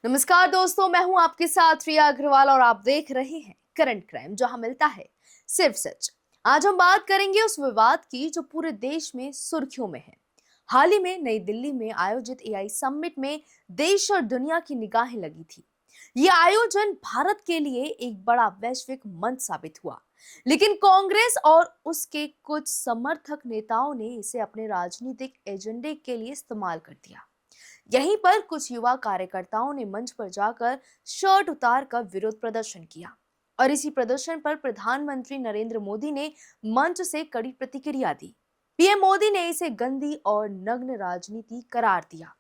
नमस्कार दोस्तों, मैं हूं आपके साथ रिया अग्रवाल और आप देख रहे हैं करंट क्राइम, जहां मिलता है सिर्फ सच। आज हम बात करेंगे उस विवाद की जो पूरे देश में सुर्खियों में है। हाल ही में नई दिल्ली में आयोजित एआई समिट में देश और दुनिया की निगाहें लगी थी। ये आयोजन भारत के लिए एक बड़ा वैश्विक मंच साबित हुआ, लेकिन कांग्रेस और उसके कुछ समर्थक नेताओं ने इसे अपने राजनीतिक एजेंडे के लिए इस्तेमाल कर दिया। यहीं पर कुछ युवा कार्यकर्ताओं ने मंच पर जाकर शर्ट उतार कर विरोध प्रदर्शन किया और इसी प्रदर्शन पर प्रधानमंत्री नरेंद्र मोदी ने मंच से कड़ी प्रतिक्रिया दी। पीएम मोदी ने इसे गंदी और नग्न राजनीति करार दिया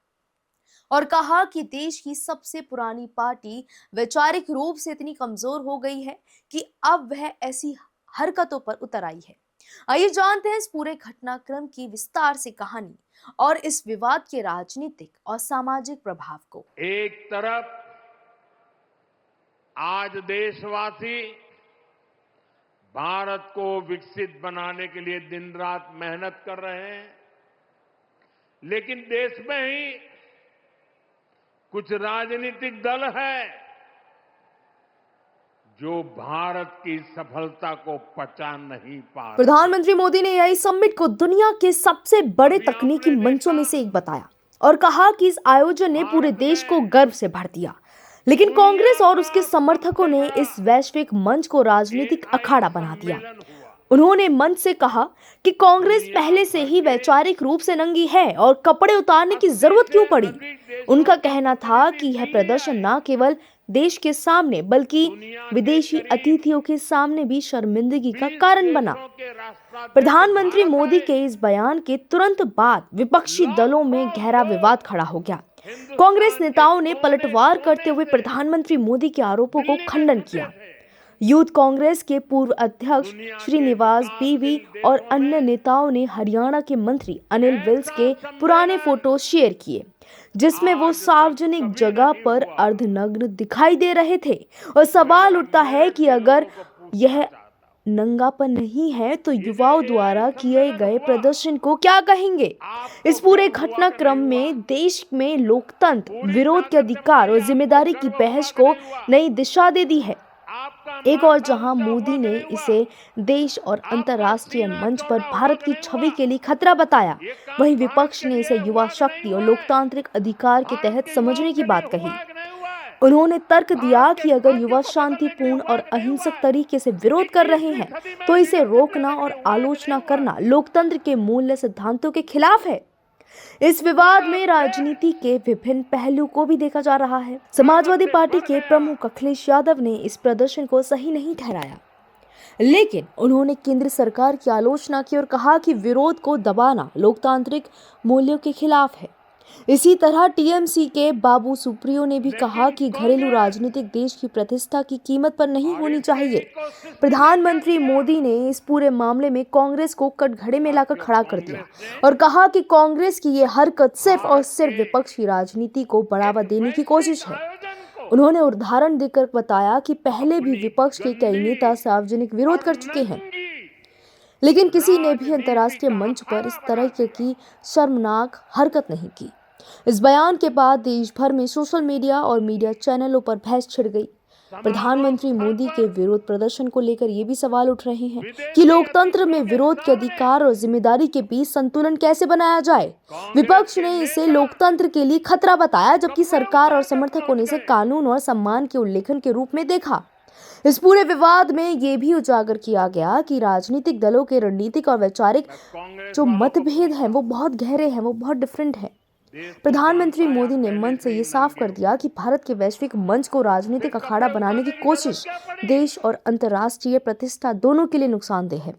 और कहा कि देश की सबसे पुरानी पार्टी वैचारिक रूप से इतनी कमजोर हो गई है कि अब वह ऐसी हरकतों पर उतर आई है। आइए जानते हैं इस पूरे घटनाक्रम की विस्तार से कहानी और इस विवाद के राजनीतिक और सामाजिक प्रभाव को। एक तरफ आज देशवासी भारत को विकसित बनाने के लिए दिन रात मेहनत कर रहे हैं, लेकिन देश में ही कुछ राजनीतिक दल है जो भारत की सफलता को पचा नहीं पा रहे। प्रधानमंत्री मोदी ने एआई समिट को दुनिया के सबसे बड़े तकनीकी मंचों में से एक बताया और कहा कि इस आयोजन ने पूरे देश को गर्व से भर दिया। लेकिन कांग्रेस और उसके समर्थकों ने इस वैश्विक मंच को राजनीतिक अखाड़ा बना दिया। उन्होंने मंच से कहा कि कांग्रेस पहले से ही वैचारिक रूप से नंगी है और कपड़े उतारने की जरूरत क्यों पड़ी। उनका कहना था कि यह प्रदर्शन न केवल देश के सामने बल्कि विदेशी अतिथियों के सामने भी शर्मिंदगी का कारण बना। प्रधानमंत्री मोदी के इस बयान के तुरंत बाद विपक्षी दलों में गहरा विवाद खड़ा हो गया। कांग्रेस नेताओं ने पलटवार करते हुए प्रधानमंत्री मोदी के आरोपों को खंडन किया। यूथ कांग्रेस के पूर्व अध्यक्ष श्रीनिवास बीवी और अन्य नेताओं ने हरियाणा के मंत्री अनिल विज के पुराने फोटो शेयर किए, जिसमें वो सार्वजनिक जगह पर अर्धनग्न दिखाई दे रहे थे। और सवाल उठता है कि अगर यह नंगापन नहीं है तो युवाओं द्वारा किए गए प्रदर्शन को क्या कहेंगे। इस पूरे घटनाक्रम में देश में लोकतंत्र, विरोध के अधिकार और जिम्मेदारी की बहस को नई दिशा दे दी है। एक और जहां मोदी ने इसे देश और अंतर्राष्ट्रीय मंच पर भारत की छवि के लिए खतरा बताया, वहीं विपक्ष ने इसे युवा शक्ति और लोकतांत्रिक अधिकार के तहत समझने की बात कही। उन्होंने तर्क दिया कि अगर युवा शांतिपूर्ण और अहिंसक तरीके से विरोध कर रहे हैं तो इसे रोकना और आलोचना करना लोकतंत्र के मूल्य सिद्धांतों के खिलाफ है। इस विवाद में राजनीति के विभिन्न पहलू को भी देखा जा रहा है। समाजवादी पार्टी के प्रमुख अखिलेश यादव ने इस प्रदर्शन को सही नहीं ठहराया, लेकिन उन्होंने केंद्र सरकार की आलोचना की और कहा कि विरोध को दबाना लोकतांत्रिक मूल्यों के खिलाफ है। इसी तरह टीएमसी के बाबू सुप्रियो ने भी कहा कि घरेलू राजनीतिक देश की प्रतिष्ठा की कीमत पर नहीं होनी चाहिए। प्रधानमंत्री मोदी ने इस पूरे मामले में कांग्रेस को कटघरे में लाकर खड़ा कर दिया और कहा कि कांग्रेस की ये हरकत सिर्फ और सिर्फ विपक्षी राजनीति को बढ़ावा देने की कोशिश है। उन्होंने उदाहरण देकर बताया कि पहले भी विपक्ष के कई नेता सार्वजनिक विरोध कर चुके हैं, लेकिन किसी ने भी अंतर्राष्ट्रीय मंच पर इस तरह की शर्मनाक हरकत नहीं की। इस बयान के बाद देश भर में सोशल मीडिया और मीडिया चैनलों पर बहस छिड़ गई। प्रधानमंत्री मोदी के विरोध प्रदर्शन को लेकर ये भी सवाल उठ रहे हैं कि लोकतंत्र में विरोध के अधिकार और जिम्मेदारी के बीच संतुलन कैसे बनाया जाए। विपक्ष ने इसे लोकतंत्र के लिए खतरा बताया, जबकि सरकार और समर्थकों ने इसे कानून और सम्मान के उल्लंघन के रूप में देखा। इस पूरे विवाद में ये भी उजागर किया गया कि राजनीतिक दलों के रणनीतिक और वैचारिक जो मतभेद हैं वो बहुत गहरे हैं, वो बहुत डिफरेंट है। प्रधानमंत्री मोदी ने मंच से ये साफ कर दिया कि भारत के वैश्विक मंच को राजनीतिक अखाड़ा बनाने की कोशिश देश और अंतर्राष्ट्रीय प्रतिष्ठा दोनों के लिए नुकसानदेह है।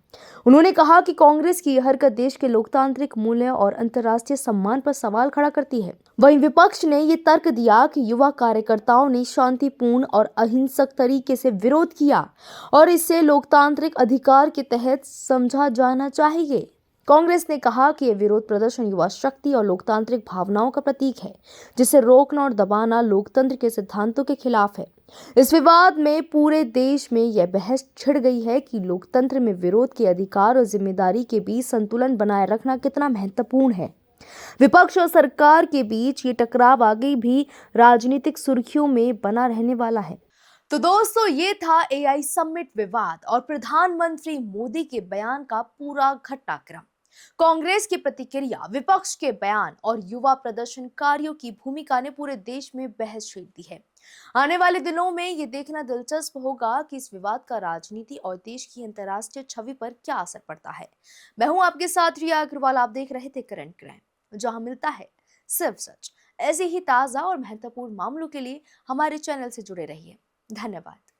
उन्होंने कहा कि कांग्रेस की यह हरकत देश के लोकतांत्रिक मूल्य और अंतर्राष्ट्रीय सम्मान पर सवाल खड़ा करती है। वहीं विपक्ष ने ये तर्क दिया कि युवा कार्यकर्ताओं ने शांतिपूर्ण और अहिंसक तरीके से विरोध किया और इसे लोकतांत्रिक अधिकार के तहत समझा जाना चाहिए। कांग्रेस ने कहा कि यह विरोध प्रदर्शन युवा शक्ति और लोकतांत्रिक भावनाओं का प्रतीक है, जिसे रोकना और दबाना लोकतंत्र के सिद्धांतों के खिलाफ है। इस विवाद में पूरे देश में यह बहस छिड़ गई है कि लोकतंत्र में विरोध के अधिकार और जिम्मेदारी के बीच संतुलन बनाए रखना कितना महत्वपूर्ण है। विपक्ष और सरकार के बीच ये टकराव आगे भी राजनीतिक सुर्खियों में बना रहने वाला है। तो दोस्तों, ये था एआई समिट विवाद और प्रधानमंत्री मोदी के बयान का पूरा घटनाक्रम। कांग्रेस की प्रतिक्रिया, विपक्ष के बयान और युवा प्रदर्शनकारियों की भूमिका ने पूरे देश में बहस छेड़ दी है। आने वाले दिनों में ये देखना दिलचस्प होगा कि इस विवाद का राजनीति और देश की अंतर्राष्ट्रीय छवि पर क्या असर पड़ता है। मैं हूं आपके साथ रिया अग्रवाल, आप देख रहे थे करंट क्राइम, जहां मिलता है सिर्फ सच। ऐसे ही ताजा और महत्वपूर्ण मामलों के लिए हमारे चैनल से जुड़े रहिए। धन्यवाद।